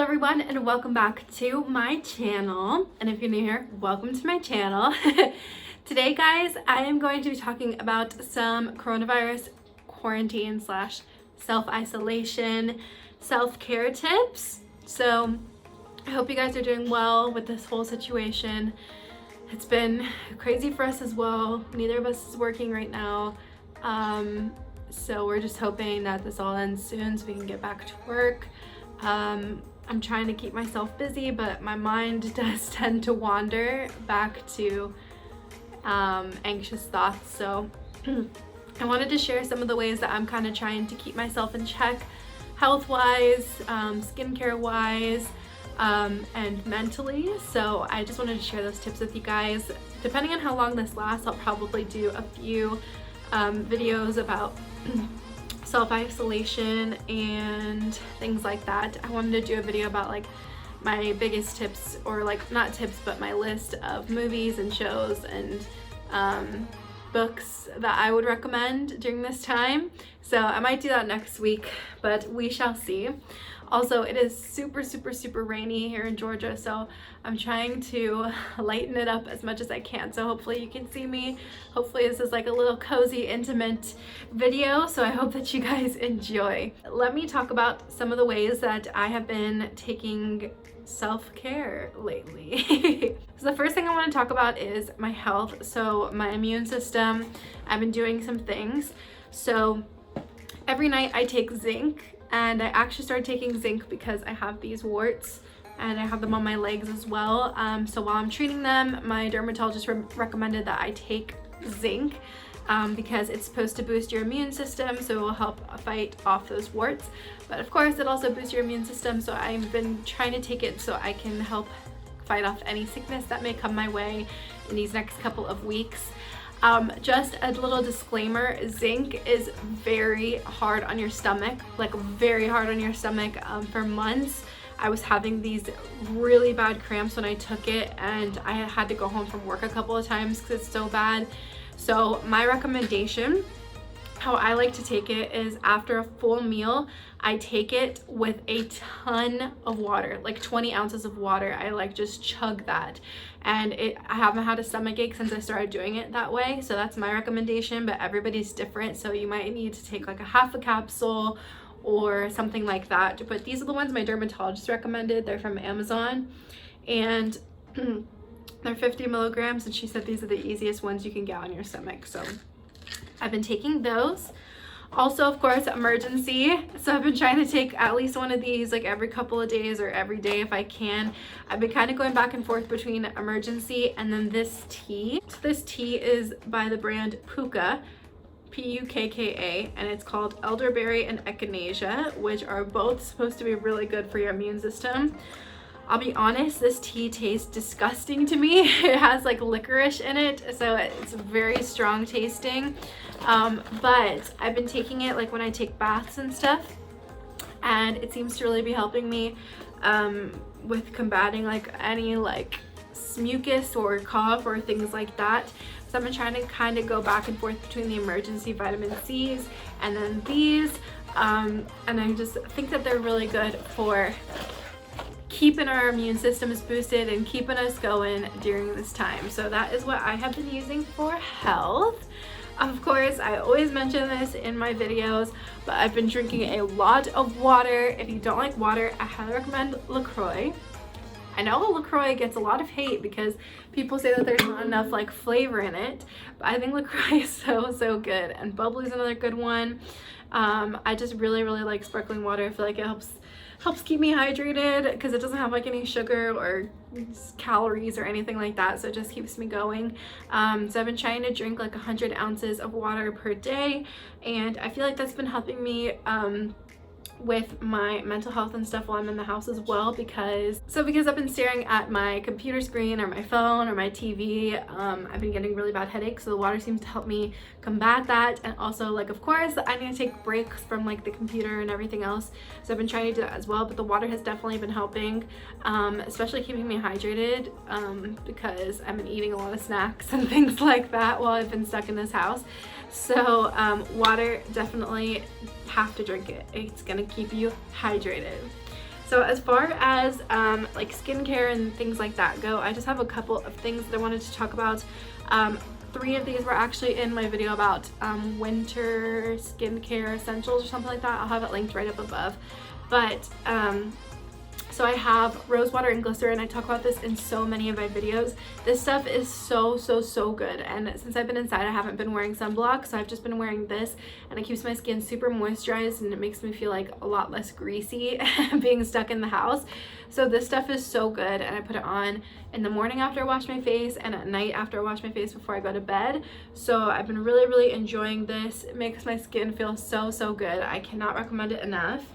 Hello everyone and welcome back to my channel, and if you're new here, welcome to my channel. Today guys, I am going to be talking about some coronavirus quarantine slash self-isolation self-care tips. So I hope you guys are doing well with this whole situation. It's been crazy for us as well. Neither of us is working right now, so we're just hoping that this all ends soon so we can get back to work. I'm trying to keep myself busy, but my mind does tend to wander back to anxious thoughts. So I wanted to share some of the ways that I'm kind of trying to keep myself in check, health-wise, skincare-wise, and mentally. So I just wanted to share those tips with you guys. Depending on how long this lasts, I'll probably do a few videos about self-isolation and things like that. I wanted to do a video about like my biggest tips, or like not tips but my list of movies and shows and books that I would recommend during this time. So I might do that next week, but we shall see. Also, it is super rainy here in Georgia, so I'm trying to lighten it up as much as I can. So hopefully you can see me. Hopefully this is like a little cozy, intimate video, so I hope that you guys enjoy. Let me talk about some of the ways that I have been taking self-care lately. So the first thing I want to talk about is my health. So my immune system, I've been doing some things. So every night I take zinc. And I actually started taking zinc because I have these warts and I have them on my legs as well. So while I'm treating them, my dermatologist recommended that I take zinc because it's supposed to boost your immune system, so it will help fight off those warts. But of course, it also boosts your immune system, so I've been trying to take it so I can help fight off any sickness that may come my way in these next couple of weeks. Just a little disclaimer, zinc is very hard on your stomach, like very hard on your stomach. For months, I was having these really bad cramps when I took it, and I had to go home from work a couple of times because it's so bad. So my recommendation, how I like to take it, is after a full meal, I take it with a ton of water, like 20 ounces of water. I like just chug that. And I haven't had a stomach ache since I started doing it that way. So that's my recommendation, but everybody's different. So you might need to take like a half a capsule or something like that. But these are the ones my dermatologist recommended. They're from Amazon, and they're 50 milligrams. And she said these are the easiest ones you can get on your stomach. So I've been taking those. Also, of course, emergency. So I've been trying to take at least one of these like every couple of days or every day if I can. I've been kind of going back and forth between emergency and then this tea. So this tea is by the brand Pukka, P-U-K-K-A, and it's called elderberry and echinacea, which are both supposed to be really good for your immune system. I'll be honest, this tea tastes disgusting to me. It has like licorice in it, so it's very strong tasting. But I've been taking it like when I take baths and stuff, and it seems to really be helping me with combating like any like mucus or cough or things like that. So I've been trying to kind of go back and forth between the emergency vitamin C's and then these, and I just think that they're really good for keeping our immune systems boosted and keeping us going during this time. So that is what I have been using for health. Of course, I always mention this in my videos, but I've been drinking a lot of water. If you don't like water, I highly recommend LaCroix. I know LaCroix gets a lot of hate because people say that there's not enough like flavor in it, but I think LaCroix is so good. And bubbly is another good one. I just really like sparkling water. I feel like it helps keep me hydrated because it doesn't have like any sugar or calories or anything like that, so it just keeps me going. So I've been trying to drink like 100 ounces of water per day, and I feel like that's been helping me with my mental health and stuff while I'm in the house as well, because I've been staring at my computer screen or my phone or my TV, I've been getting really bad headaches, so the water seems to help me combat that. And also, like, of course I need to take breaks from like the computer and everything else, so I've been trying to do that as well. But the water has definitely been helping, especially keeping me hydrated, because I've been eating a lot of snacks and things like that while I've been stuck in this house. So water, definitely have to drink it. It's gonna keep you hydrated. So as far as like skincare and things like that go, I just have a couple of things that I wanted to talk about. 3 of these were actually in my video about winter skincare essentials or something like that. I'll have it linked right up above. But so I have rose water and glycerin. I talk about this in so many of my videos. This stuff is so good, and since I've been inside I haven't been wearing sunblock, so I've just been wearing this, and it keeps my skin super moisturized and it makes me feel like a lot less greasy being stuck in the house. So this stuff is so good, and I put it on in the morning after I wash my face and at night after I wash my face before I go to bed. So I've been really enjoying this. It makes my skin feel so good. I cannot recommend it enough.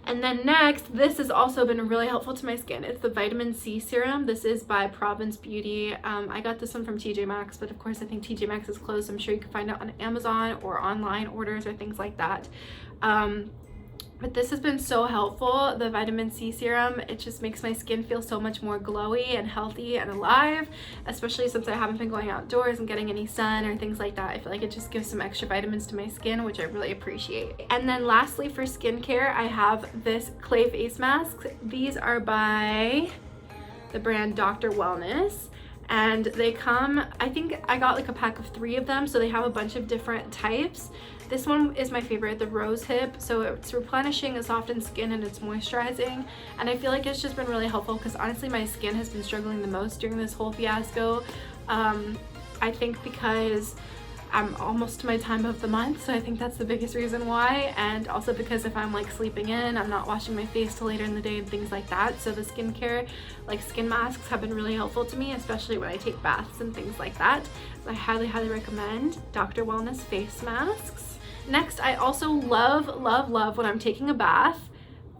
And then next, this has also been really helpful to my skin. It's the vitamin C serum. This is by Province Beauty. I got this one from TJ Maxx, but of course I think TJ Maxx is closed. I'm sure you can find it on Amazon or online orders or things like that. But this has been so helpful, the vitamin C serum. It just makes my skin feel so much more glowy and healthy and alive, especially since I haven't been going outdoors and getting any sun or things like that. I feel like it just gives some extra vitamins to my skin, which I really appreciate. And then lastly, for skincare, I have this clay face mask. These are by the brand Dr. Wellness. And they come, I think I got like a pack of 3 of them, so they have a bunch of different types. This one is my favorite, the rose hip. So it's replenishing, it softens skin, and it's moisturizing. And I feel like it's just been really helpful because honestly my skin has been struggling the most during this whole fiasco. I think because I'm almost to my time of the month, so I think that's the biggest reason why. And also because if I'm like sleeping in, I'm not washing my face till later in the day and things like that. So the skincare, like skin masks, have been really helpful to me, especially when I take baths and things like that. So I highly recommend Dr. Wellness face masks. Next, I also love when I'm taking a bath,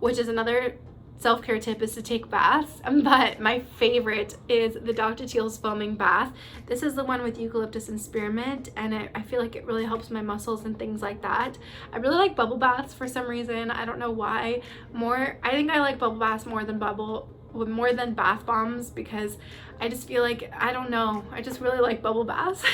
which is another self-care tip, is to take baths, but my favorite is the Dr. Teal's foaming bath. This is the one with eucalyptus and spearmint, and I feel like it really helps my muscles and things like that. I really like bubble baths for some reason. I don't know why. I think I like bubble baths more than bath bombs, because I just feel like, I don't know, I just really like bubble baths.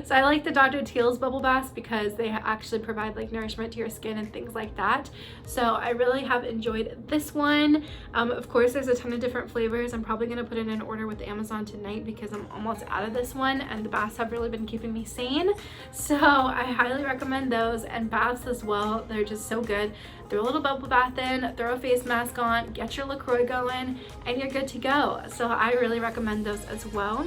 So I like the Dr. Teal's bubble baths because they actually provide like nourishment to your skin and things like that. So I really have enjoyed this one. Of course there's a ton of different flavors. I'm probably going to put it in order with Amazon tonight because I'm almost out of this one, and the baths have really been keeping me sane. So I highly recommend those, and baths as well. They're just so good. Throw a little bubble bath in, throw a face mask on, get your LaCroix going, and you're good to go. So I really recommend those as well.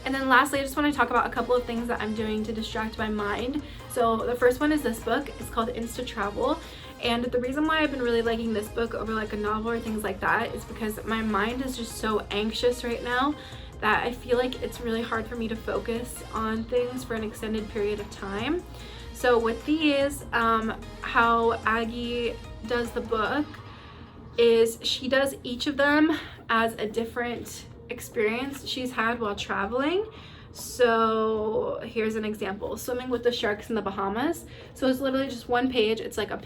And then lastly, I just want to talk about a couple of things that I'm doing to distract my mind. So the first one is this book. It's called Insta Travel. And the reason why I've been really liking this book over like a novel or things like that is because my mind is just so anxious right now that I feel like it's really hard for me to focus on things for an extended period of time. So with these, how Aggie does the book is she does each of them as a different experience she's had while traveling. So here's an example: swimming with the sharks in the Bahamas. So it's literally just one page. It's like a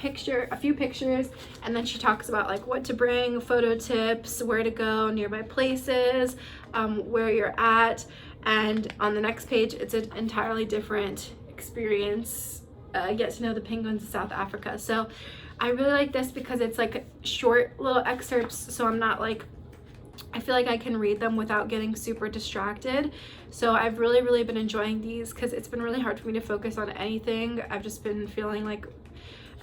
few pictures, and then she talks about like what to bring, photo tips, where to go, nearby places, where you're at. And on the next page, it's an entirely different experience. Get to know the penguins of South Africa. So I really like this because it's like short little excerpts, so I'm not like, I feel like I can read them without getting super distracted. So I've really been enjoying these because it's been really hard for me to focus on anything. I've just been feeling like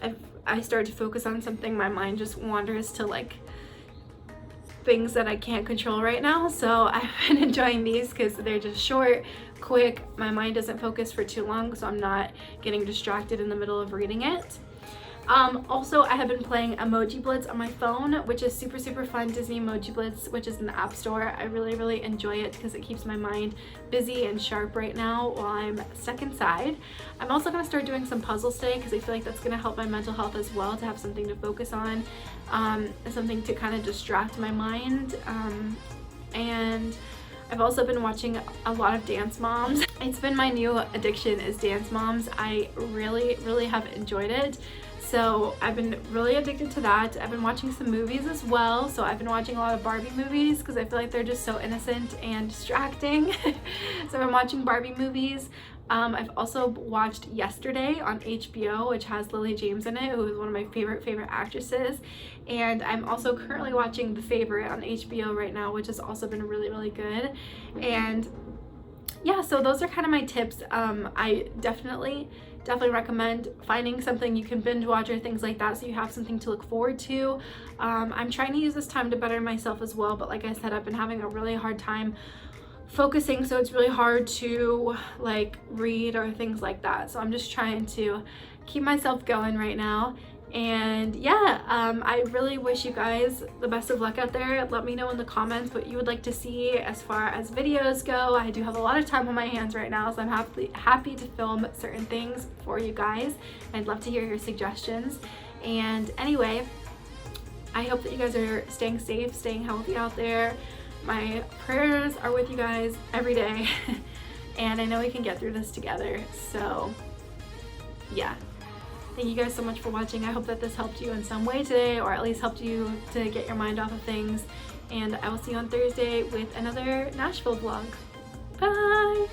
if I start to focus on something, my mind just wanders to like things that I can't control right now. So I've been enjoying these because they're just short, quick. My mind doesn't focus for too long, so I'm not getting distracted in the middle of reading it. Also, I have been playing Emoji Blitz on my phone, which is super fun. Disney Emoji Blitz, which is in the App Store. I really enjoy it because it keeps my mind busy and sharp right now while I'm stuck inside. I'm also going to start doing some puzzles today because I feel like that's going to help my mental health as well, to have something to focus on, something to kind of distract my mind. And I've also been watching a lot of Dance Moms. It's been my new addiction, is Dance Moms. I really have enjoyed it. So I've been really addicted to that. I've been watching some movies as well. So I've been watching a lot of Barbie movies because I feel like they're just so innocent and distracting. So I've been watching Barbie movies. I've also watched Yesterday on HBO, which has Lily James in it, who is one of my favorite actresses. And I'm also currently watching The Favorite on HBO right now, which has also been really good. And yeah, so those are kind of my tips. I definitely recommend finding something you can binge watch or things like that, so you have something to look forward to. I'm trying to use this time to better myself as well, but like I said, I've been having a really hard time focusing, so it's really hard to like read or things like that. So I'm just trying to keep myself going right now. And yeah, I really wish you guys the best of luck out there. Let me know in the comments what you would like to see as far as videos go. I do have a lot of time on my hands right now, so I'm happy to film certain things for you guys. I'd love to hear your suggestions. And anyway, I hope that you guys are staying safe, staying healthy out there. My prayers are with you guys every day. And I know we can get through this together. So yeah. Thank you guys so much for watching. I hope that this helped you in some way today, or at least helped you to get your mind off of things. And I will see you on Thursday with another Nashville vlog. Bye!